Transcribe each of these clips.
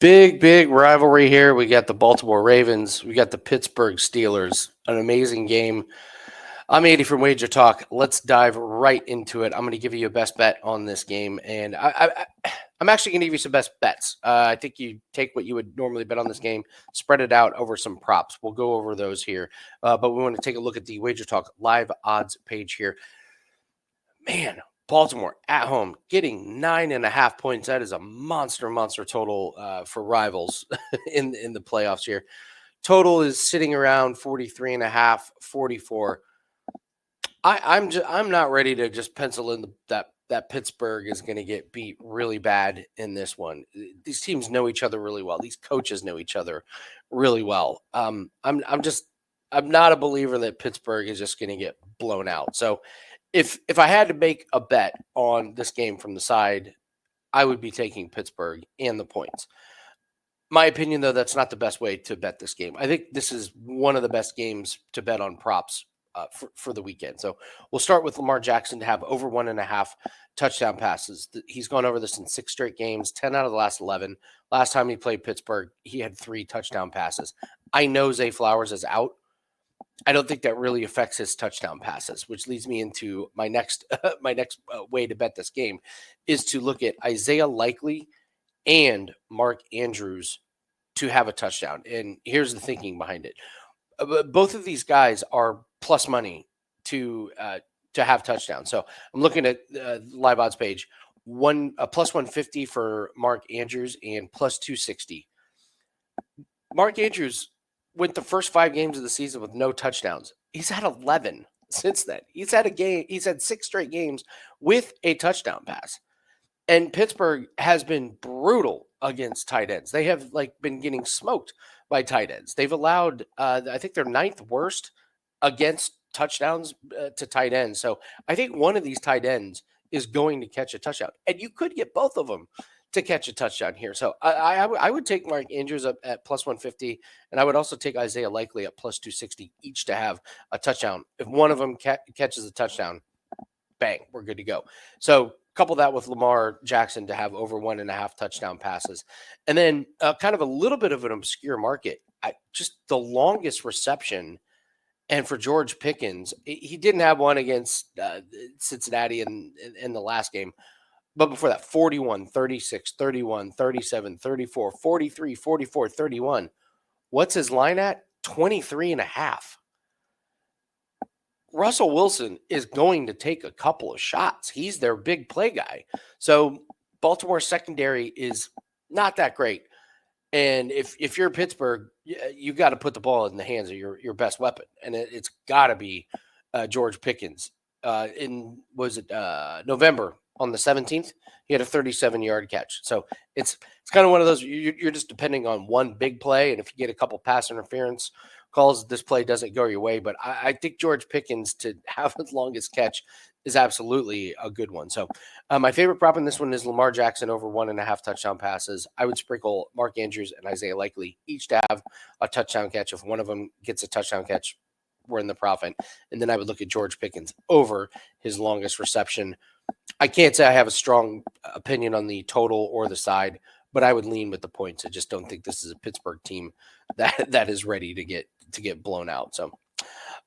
Big rivalry here. We got the Baltimore Ravens. We got the Pittsburgh Steelers. An amazing game. I'm 80 from WagerTalk. Let's dive right into it. I'm going to give you a best bet on this game, and I'm actually going to give you some best bets. I think you take what you would normally bet on this game, spread it out over some props. We'll go over those here, but we want to take a look at the WagerTalk live odds page here. Man, Baltimore at home getting 9.5 points. That is a monster total for rivals in the playoffs here. Total is sitting around 43.5, 44. I'm not ready to just pencil in that Pittsburgh is going to get beat really bad in this one. These teams know each other really well. These coaches know each other really well. I'm not a believer that Pittsburgh is just going to get blown out. So if I had to make a bet on this game from the side, I would be taking Pittsburgh and the points. My opinion, though, that's not the best way to bet this game. I think this is one of the best games to bet on props for the weekend. So we'll start with Lamar Jackson to have over 1.5 touchdown passes. He's gone over this in 6 straight games, 10 out of the last 11. Last time he played Pittsburgh, he had 3 touchdown passes. I know Zay Flowers is out. I don't think that really affects his touchdown passes, which leads me into my next way to bet this game is to look at Isaiah Likely and Mark Andrews to have a touchdown. And here's the thinking behind it. Both of these guys are plus money to have touchdowns. So I'm looking at the live odds page, plus 150 for Mark Andrews and plus 260. Mark Andrews went the first 5 games of the season with no touchdowns. He's had 11 since then. He's had 6 straight games with a touchdown pass. And Pittsburgh has been brutal against tight ends. They have been getting smoked by tight ends. They've allowed, I think they're 9th worst against touchdowns to tight ends. So I think one of these tight ends is going to catch a touchdown. And you could get both of them to catch a touchdown here. So I would take Mark Andrews up at plus 150, and I would also take Isaiah Likely at plus 260 each to have a touchdown. If one of them catches a touchdown, bang, we're good to go. So couple that with Lamar Jackson to have over 1.5 touchdown passes. And then kind of a little bit of an obscure market, just the longest reception. And for George Pickens, he didn't have one against Cincinnati in the last game. But before that, 41, 36, 31, 37, 34, 43, 44, 31. What's his line at? 23.5. Russell Wilson is going to take a couple of shots. He's their big play guy. So Baltimore's secondary is not that great. And if you're Pittsburgh, you got to put the ball in the hands of your best weapon. And it's got to be George Pickens. November on the 17th, he had a 37-yard catch. So it's kind of one of those, you're just depending on one big play. And if you get a couple pass interference calls, this play doesn't go your way. But I think George Pickens to have his longest catch is absolutely a good one. So my favorite prop in this one is Lamar Jackson over 1.5 touchdown passes. I would sprinkle Mark Andrews and Isaiah Likely each to have a touchdown catch. If one of them gets a touchdown catch, we're in the profit. And then I would look at George Pickens over his longest reception. I can't say I have a strong opinion on the total or the side, but I would lean with the points. I just don't think this is a Pittsburgh team that is ready to get blown out. So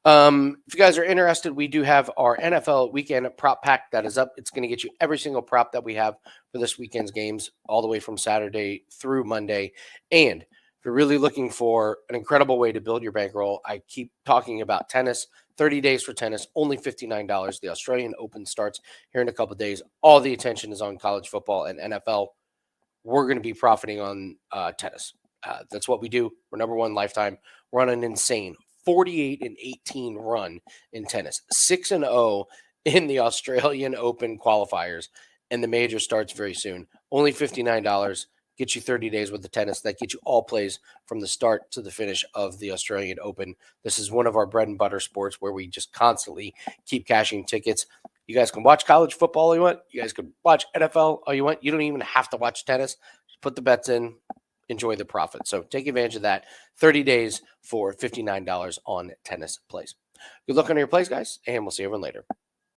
if you guys are interested, we do have our NFL weekend prop pack that is up. It's going to get you every single prop that we have for this weekend's games, all the way from Saturday through Monday. And if you're really looking for an incredible way to build your bankroll, I keep talking about tennis. 30 days for tennis, only $59. The Australian Open starts here in a couple of days. All the attention is on college football and NFL. We're going to be profiting on tennis. That's what we do. We're number 1 lifetime. We're on an insane 48-18 run in tennis, 6-0 in the Australian Open qualifiers, and the major starts very soon. Only $59. Get you 30 days with the tennis. That gets you all plays from the start to the finish of the Australian Open. This is one of our bread and butter sports where we just constantly keep cashing tickets. You guys can watch college football all you want. You guys can watch NFL all you want. You don't even have to watch tennis. Just put the bets in, enjoy the profit. So take advantage of that. 30 days for $59 on tennis plays. Good luck on your plays, guys, and we'll see everyone later.